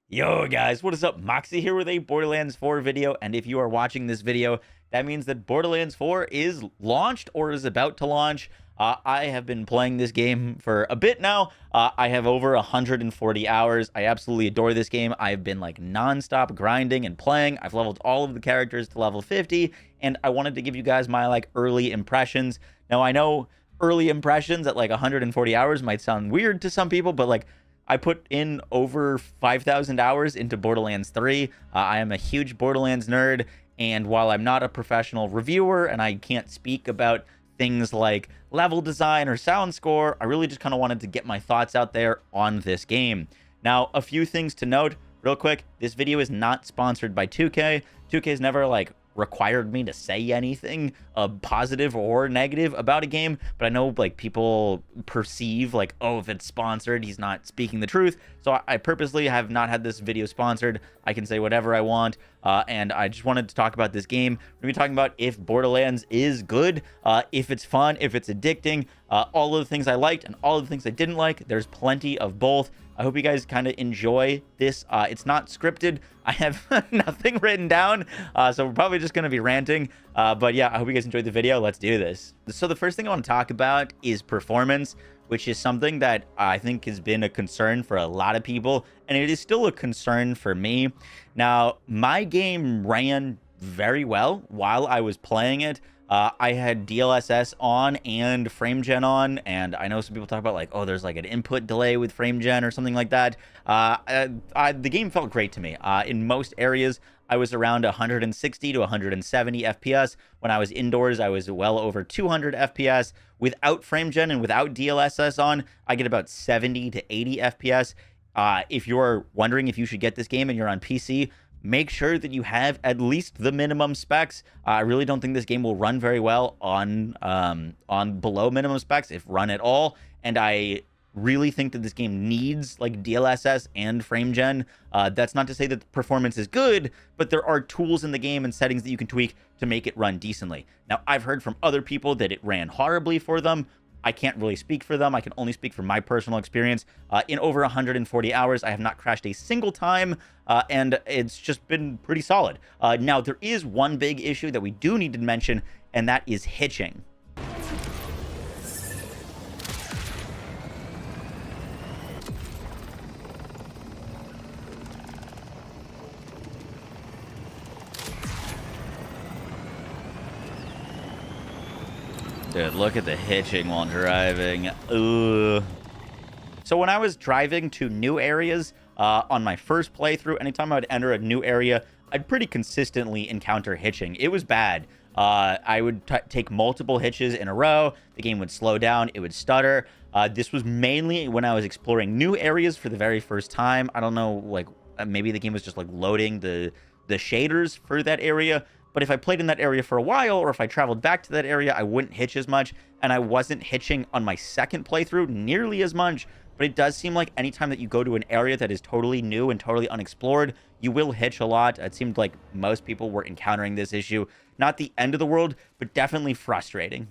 Yo guys, what is up? Moxie here with a Borderlands 4 video, and if you are watching this video, that means that Borderlands 4 is launched or is about to launch. I have been playing this game for a bit now. I have over 140 hours. I absolutely adore this game. I've been like nonstop grinding and playing. I've leveled all of the characters to level 50, and I wanted to give you guys my like early impressions. Now I know early impressions at like 140 hours might sound weird to some people, but like I put in over 5,000 hours into Borderlands 3. I am a huge Borderlands nerd, and while I'm not a professional reviewer and I can't speak about things like level design or sound score, I really just kind of wanted to get my thoughts out there on this game. Now, a few things to note real quick. This video is not sponsored by 2K. 2K's never like required me to say anything positive or negative about a game, but I know like people perceive like, oh, if it's sponsored, he's not speaking the truth. So I purposely have not had this video sponsored. I can say whatever I want, and I just wanted to talk about this game. We're gonna be talking about if Borderlands is good, if it's fun, if it's addicting, all of the things I liked and all of the things I didn't like. There's plenty of both. I hope you guys kind of enjoy this. It's not scripted. I have nothing written down, so we're probably just going to be ranting. But yeah, I hope you guys enjoyed the video. Let's do this. So the first thing I want to talk about is performance, which is something that I think has been a concern for a lot of people, and it is still a concern for me. Now, my game ran very well while I was playing it. I had DLSS on and frame gen on, and I know some people talk about like, oh, there's like an input delay with frame gen or something like that. The game felt great to me. In most areas, I was around 160 to 170 FPS. When I was indoors, I was well over 200 FPS. Without frame gen and without DLSS on, I get about 70 to 80 FPS. If you're wondering if you should get this game and you're on PC, make sure that you have at least the minimum specs. I really don't think this game will run very well on below minimum specs, if run at all. And I really think that this game needs like DLSS and frame gen. That's not to say that the performance is good, but there are tools in the game and settings that you can tweak to make it run decently. Now, I've heard from other people that it ran horribly for them. I can't really speak for them. I can only speak from my personal experience. In over 140 hours, I have not crashed a single time, and it's just been pretty solid. Now, there is one big issue that we do need to mention, and that is hitching. Dude, look at the hitching while driving. Ugh. So when I was driving to new areas on my first playthrough, anytime I would enter a new area, I'd pretty consistently encounter hitching. It was bad. I would take multiple hitches in a row. The game would slow down. It would stutter. This was mainly when I was exploring new areas for the very first time. I don't know, like maybe the game was just like loading the shaders for that area. But if I played in that area for a while, or if I traveled back to that area, I wouldn't hitch as much. And I wasn't hitching on my second playthrough nearly as much. But it does seem like anytime that you go to an area that is totally new and totally unexplored, you will hitch a lot. It seemed like most people were encountering this issue. Not the end of the world, but definitely frustrating.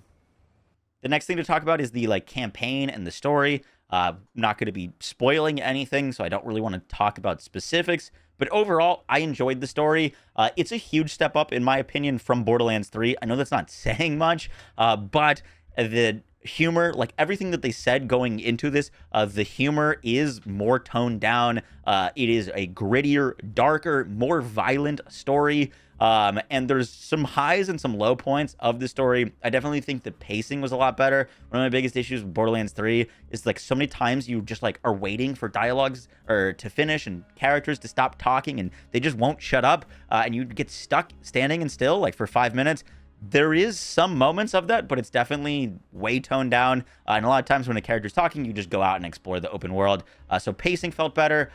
The next thing to talk about is the like campaign and the story. Not going to be spoiling anything, so I don't really want to talk about specifics. But overall, I enjoyed the story. It's a huge step up, in my opinion, from Borderlands 3. I know that's not saying much, but the humor, like everything that they said going into this, the humor is more toned down. It is a grittier, darker, more violent story. And there's some highs and some low points of the story. I definitely think the pacing was a lot better. One of my biggest issues with Borderlands 3 is like so many times you just like are waiting for dialogues or to finish and characters to stop talking and they just won't shut up, and you get stuck standing and still like for 5 minutes. There is some moments of that, but it's definitely way toned down. And a lot of times when a character's talking, you just go out and explore the open world. So pacing felt better.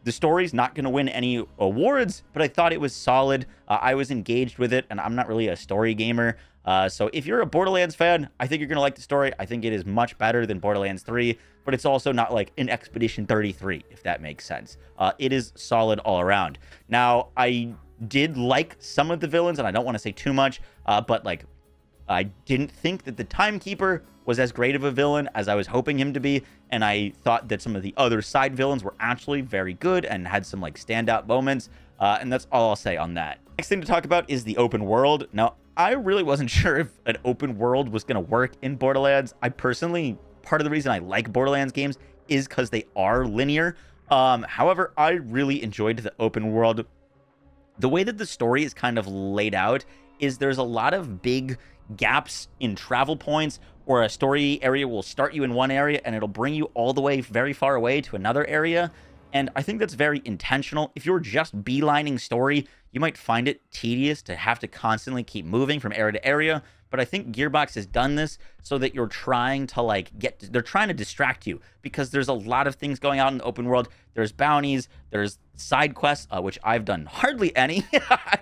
The story's not going to win any awards, but I thought it was solid. I was engaged with it, and I'm not really a story gamer. So if you're a Borderlands fan, I think you're going to like the story. I think it is much better than Borderlands 3, but it's also not like an Expedition 33, if that makes sense. It is solid all around. Now, I did like some of the villains, and I don't want to say too much, but like I didn't think that the Timekeeper was as great of a villain as I was hoping him to be, and I thought that some of the other side villains were actually very good and had some like standout moments, and that's all I'll say on that. Next thing to talk about is the open world. Now, I really wasn't sure if an open world was going to work in Borderlands. I personally, part of the reason I like Borderlands games is because they are linear. However, I really enjoyed the open world. The way that the story is kind of laid out is there's a lot of big gaps in travel points, or a story area will start you in one area and it'll bring you all the way very far away to another area. And I think that's very intentional. If you're just beelining story, you might find it tedious to have to constantly keep moving from area to area. But I think Gearbox has done this so that you're trying to like they're trying to distract you, because there's a lot of things going on in the open world. There's bounties, there's side quests, which I've done hardly any.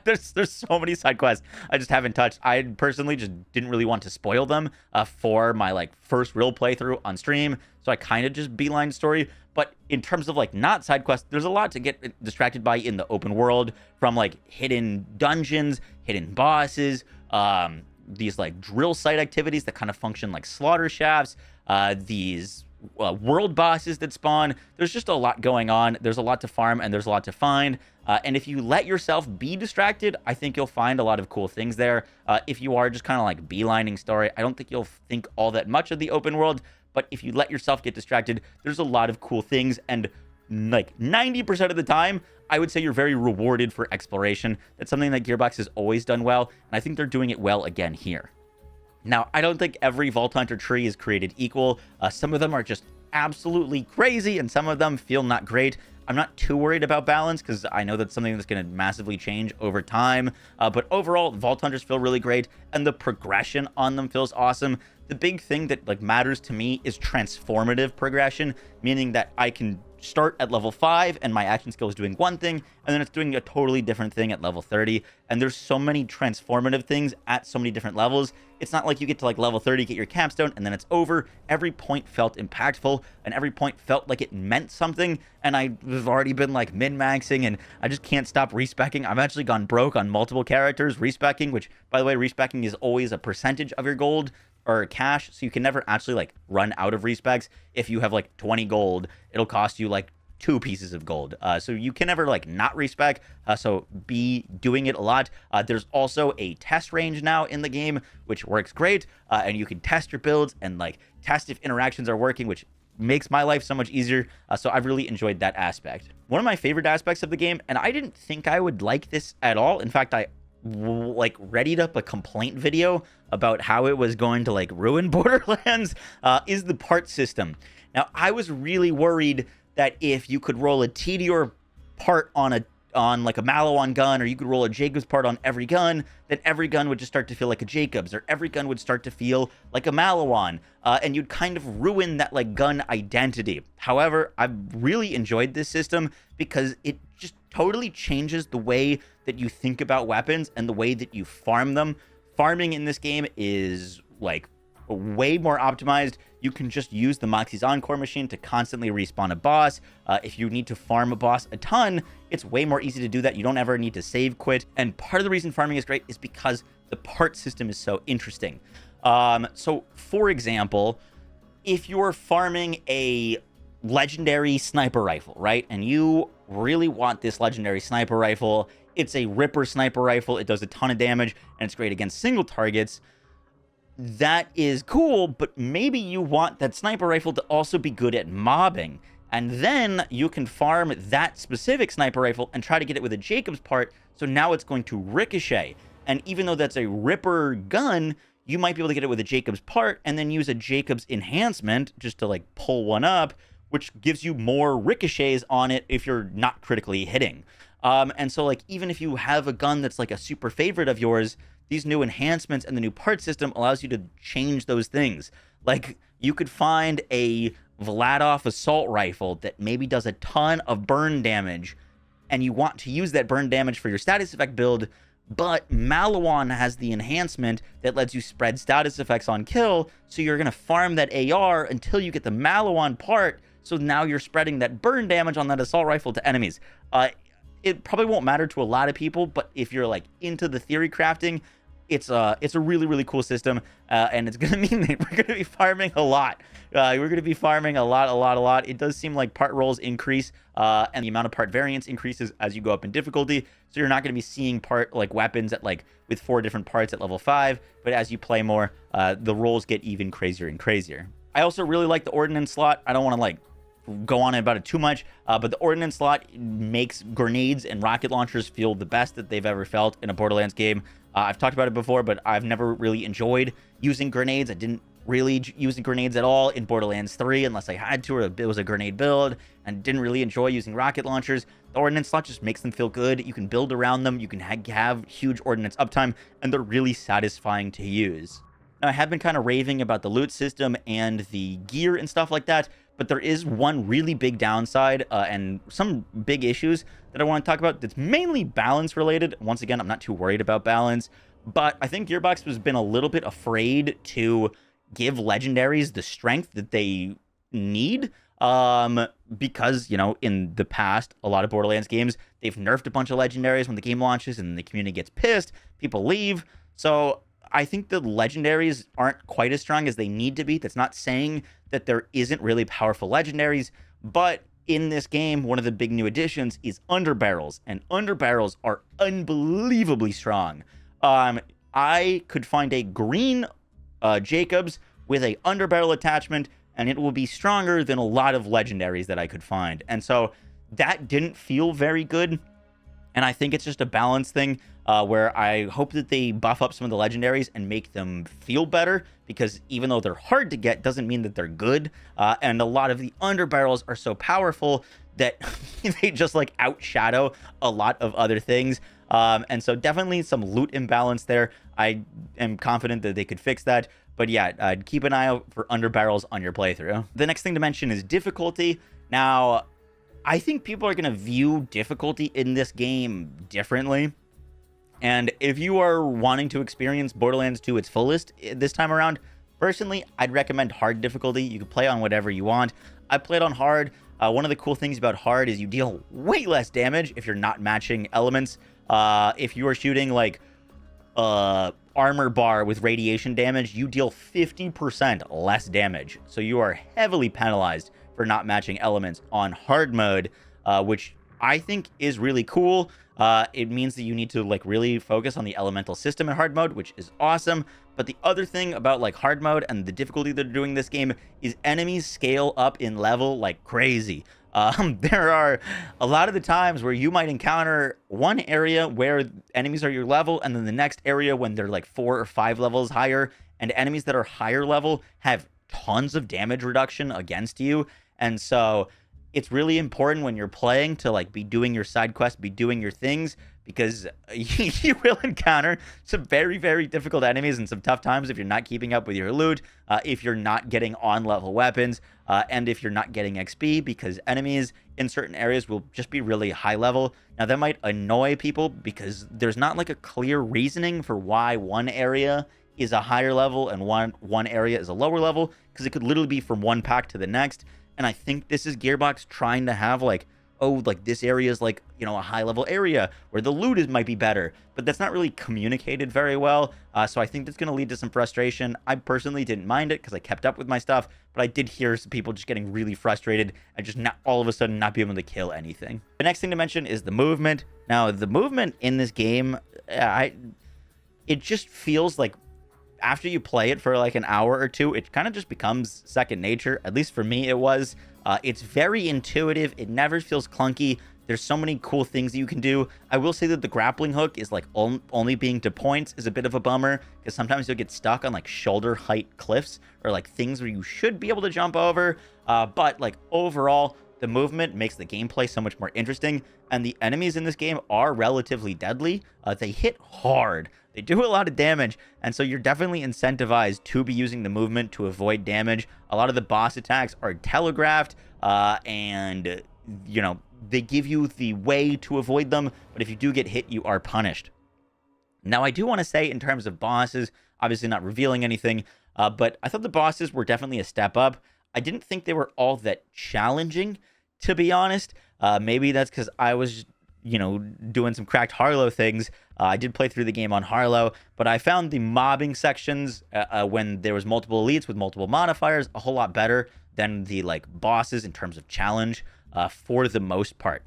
there's so many side quests I just haven't touched. I personally just didn't really want to spoil them for my like first real playthrough on stream, so I kind of just beeline story. But in terms of like not side quests, there's a lot to get distracted by in the open world, from like hidden dungeons, hidden bosses, these like drill site activities that kind of function like slaughter shafts, these world bosses that spawn. There's just a lot going on. There's a lot to farm and there's a lot to find. And if you let yourself be distracted, I think you'll find a lot of cool things there. If you are just kind of like beelining story, I don't think you'll think all that much of the open world. But if you let yourself get distracted, there's a lot of cool things. And like 90% of the time, I would say you're very rewarded for exploration. That's something that Gearbox has always done well, and I think they're doing it well again here. Now, I don't think every Vault Hunter tree is created equal. Some of them are just absolutely crazy, and some of them feel not great. I'm not too worried about balance, because I know that's something that's going to massively change over time. But overall, Vault Hunters feel really great, and the progression on them feels awesome. The big thing that like matters to me is transformative progression, meaning that I can start at level 5 and my action skill is doing one thing, and then it's doing a totally different thing at level 30. And there's so many transformative things at so many different levels. It's not like you get to like level 30, get your capstone, and then it's over. Every point felt impactful, and every point felt like it meant something. And I've already been like min-maxing, and I just can't stop respecking. I've actually gone broke on multiple characters respecking, which, by the way, respecking is always a percentage of your gold or cash, so you can never actually like run out of respecs. If you have like 20 gold, it'll cost you like 2 pieces of gold, so you can never like not respec, so be doing it a lot. There's also a test range now in the game, which works great, and you can test your builds and like test if interactions are working, which makes my life so much easier. So I've really enjoyed that aspect. One of my favorite aspects of the game, and I didn't think I would like this at all, in fact I like readied up a complaint video about how it was going to like ruin Borderlands, is the part system. Now, I was really worried that if you could roll a Tediore part on like a Maliwan gun, or you could roll a Jacobs part on every gun, that every gun would just start to feel like a Jacobs, or every gun would start to feel like a Maliwan, and you'd kind of ruin that like gun identity. However, I've really enjoyed this system because it just totally changes the way that you think about weapons and the way that you farm them. Farming in this game is like way more optimized. You can just use the Moxxi's Encore machine to constantly respawn a boss. If you need to farm a boss a ton, it's way more easy to do that. You don't ever need to save quit. And part of the reason farming is great is because the part system is so interesting. So for example, if you're farming a legendary sniper rifle, right? And you really want this legendary sniper rifle. It's a Ripper sniper rifle. It does a ton of damage, and it's great against single targets. That is cool, but maybe you want that sniper rifle to also be good at mobbing. And then you can farm that specific sniper rifle and try to get it with a Jacobs part, so now it's going to ricochet. And even though that's a Ripper gun, you might be able to get it with a Jacobs part and then use a Jacobs enhancement just to like pull one up, which gives you more ricochets on it if you're not critically hitting. And so like even if you have a gun that's like a super favorite of yours, these new enhancements and the new part system allows you to change those things. Like you could find a Vladof assault rifle that maybe does a ton of burn damage, and you want to use that burn damage for your status effect build, but Maliwan has the enhancement that lets you spread status effects on kill, so you're going to farm that AR until you get the Maliwan part, so now you're spreading that burn damage on that assault rifle to enemies. It probably won't matter to a lot of people, but if you're like into the theory crafting, it's a really, really cool system, and it's going to mean that we're going to be farming a lot. We're going to be farming a lot. It does seem like part rolls increase, and the amount of part variance increases as you go up in difficulty. So you're not going to be seeing part like weapons at like with 4 different parts at level 5, but as you play more, the rolls get even crazier and crazier. I also really like the Ordnance slot. I don't want to like go on about it too much, but the Ordnance slot makes grenades and rocket launchers feel the best that they've ever felt in a Borderlands game. I've talked about it before, but I've never really enjoyed using grenades. I didn't really use the grenades at all in Borderlands 3 unless I had to, or it was a grenade build, and didn't really enjoy using rocket launchers. The Ordnance slot just makes them feel good. You can build around them. You can have huge Ordnance uptime, and they're really satisfying to use. Now, I have been kind of raving about the loot system and the gear and stuff like that, but there is one really big downside and some big issues that I want to talk about that's mainly balance related. Once again, I'm not too worried about balance, but I think Gearbox has been a little bit afraid to give legendaries the strength that they need, because, you know, in the past, a lot of Borderlands games, they've nerfed a bunch of legendaries when the game launches and the community gets pissed, people leave. So I think the legendaries aren't quite as strong as they need to be. That's not saying that there isn't really powerful legendaries, but in this game, one of the big new additions is underbarrels, and underbarrels are unbelievably strong. I could find a green Jacobs with a underbarrel attachment, and it will be stronger than a lot of legendaries that I could find. And so that didn't feel very good. And I think it's just a balance thing where I hope that they buff up some of the legendaries and make them feel better, because even though they're hard to get, doesn't mean that they're good. And a lot of the underbarrels are so powerful that they just like outshadow a lot of other things. And so definitely some loot imbalance there. I am confident that they could fix that. But yeah, keep an eye out for underbarrels on your playthrough. The next thing to mention is difficulty. Now, I think people are going to view difficulty in this game differently. And if you are wanting to experience Borderlands to its fullest this time around, personally, I'd recommend hard difficulty. You can play on whatever you want. I played on hard. One of the cool things about hard is you deal way less damage if you're not matching elements. If you are shooting like armor bar with radiation damage, you deal 50% less damage. So you are heavily penalized for not matching elements on hard mode, which I think is really cool. It means that you need to like really focus on the elemental system in hard mode, which is awesome. But the other thing about like hard mode and the difficulty they're doing this game is enemies scale up in level like crazy. There are a lot of the times where you might encounter one area where enemies are your level, and then the next area when they're like 4 or 5 levels higher, and enemies that are higher level have tons of damage reduction against you. And so it's really important when you're playing to like be doing your side quests, be doing your things, because you will encounter some very, very difficult enemies and some tough times if you're not keeping up with your loot, if you're not getting on-level weapons, and if you're not getting XP, because enemies in certain areas will just be really high level. Now, that might annoy people because there's not like a clear reasoning for why one area is a higher level and one area is a lower level, because it could literally be from one pack to the next. And I think this is Gearbox trying to have like, oh, like this area is like, you know, a high level area where the loot might be better, but that's not really communicated very well. So I think that's going to lead to some frustration. I personally didn't mind it because I kept up with my stuff, but I did hear some people just getting really frustrated and just not all of a sudden not be able to kill anything. The next thing to mention is the movement. Now, the movement in this game, it just feels like after you play it for like an hour or two, it kind of just becomes second nature. At least for me, it was. It's very intuitive. It never feels clunky. There's so many cool things that you can do. I will say that the grappling hook is like only being to points is a bit of a bummer, because sometimes you'll get stuck on like shoulder height cliffs or like things where you should be able to jump over. But like overall, the movement makes the gameplay so much more interesting, and the enemies in this game are relatively deadly. They hit hard. They do a lot of damage, and so you're definitely incentivized to be using the movement to avoid damage. A lot of the boss attacks are telegraphed, and, you know, they give you the way to avoid them, but if you do get hit, you are punished. Now, I do want to say in terms of bosses, obviously not revealing anything, but I thought the bosses were definitely a step up. I didn't think they were all that challenging, to be honest. Maybe that's because I was doing some cracked Harlow things. I did play through the game on Harlow, but I found the mobbing sections when there was multiple elites with multiple modifiers a whole lot better than the like bosses in terms of challenge for the most part.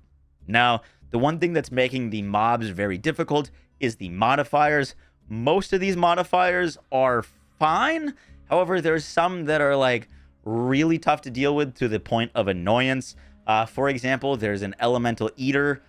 Now, the one thing that's making the mobs very difficult is the modifiers. Most of these modifiers are fine. However, there's some that are like really tough to deal with to the point of annoyance. For example, there's an elemental eater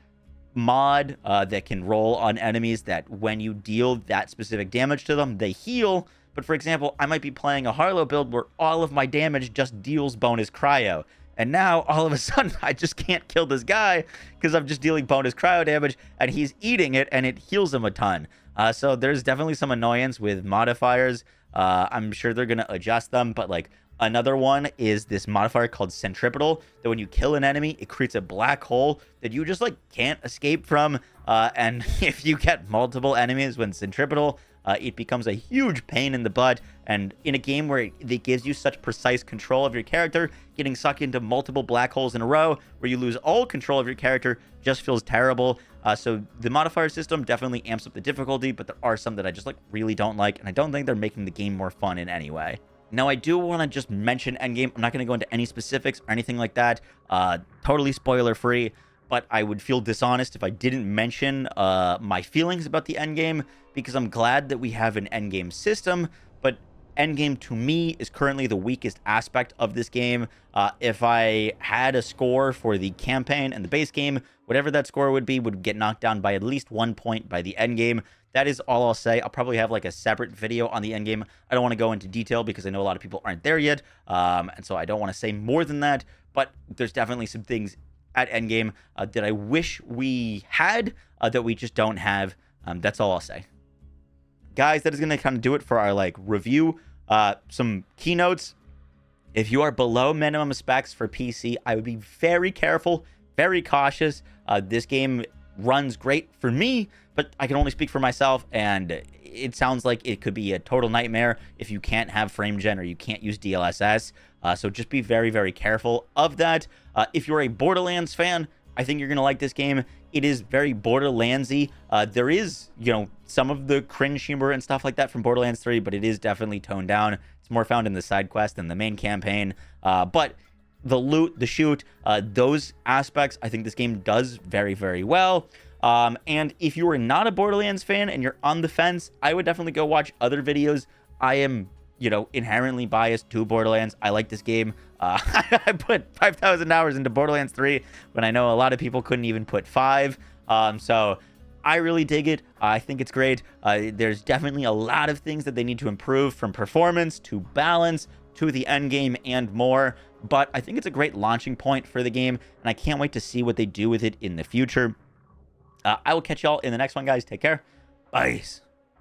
mod that can roll on enemies that when you deal that specific damage to them, they heal. But for example, I might be playing a Harlow build where all of my damage just deals bonus cryo. And now, all of a sudden, I just can't kill this guy because I'm just dealing bonus cryo damage, and he's eating it, and it heals him a ton. So there's definitely some annoyance with modifiers. I'm sure they're going to adjust them, but like another one is this modifier called centripetal, that when you kill an enemy, it creates a black hole that you just like can't escape from. And if you get multiple enemies when centripetal, it becomes a huge pain in the butt. And in a game where it gives you such precise control of your character, getting sucked into multiple black holes in a row where you lose all control of your character just feels terrible. So the modifier system definitely amps up the difficulty, but there are some that I just like really don't like, and I don't think they're making the game more fun in any way. Now, I do want to just mention Endgame. I'm not going to go into any specifics or anything like that. Totally spoiler-free, but I would feel dishonest if I didn't mention my feelings about the Endgame, because I'm glad that we have an Endgame system, but Endgame, to me, is currently the weakest aspect of this game. If I had a score for the campaign and the base game, whatever that score would be would get knocked down by at least 1 point by the Endgame. That is all I'll say. I'll probably have like a separate video on the Endgame. I don't want to go into detail because I know a lot of people aren't there yet, and so I don't want to say more than that, but there's definitely some things at Endgame that I wish we had that we just don't have. That's all I'll say. Guys, that is going to kind of do it for our like review. Some keynotes. If you are below minimum specs for PC, I would be very careful, very cautious. This game runs great for me, but I can only speak for myself, and it sounds like it could be a total nightmare if you can't have frame gen or you can't use DLSS. So just be very, very careful of that. If you're a Borderlands fan, I think you're going to like this game. It is very Borderlandsy. There is, some of the cringe humor and stuff like that from Borderlands 3, but it is definitely toned down. It's more found in the side quest than the main campaign. But the loot, the shoot, those aspects, I think this game does very, very well. And if you are not a Borderlands fan and you're on the fence, I would definitely go watch other videos. I am, inherently biased to Borderlands. I like this game. I put 5,000 hours into Borderlands 3 when I know a lot of people couldn't even put 5. So I really dig it. I think it's great. There's definitely a lot of things that they need to improve, from performance to balance to the end game and more. But I think it's a great launching point for the game, and I can't wait to see what they do with it in the future. I will catch y'all in the next one, guys. Take care. Bye.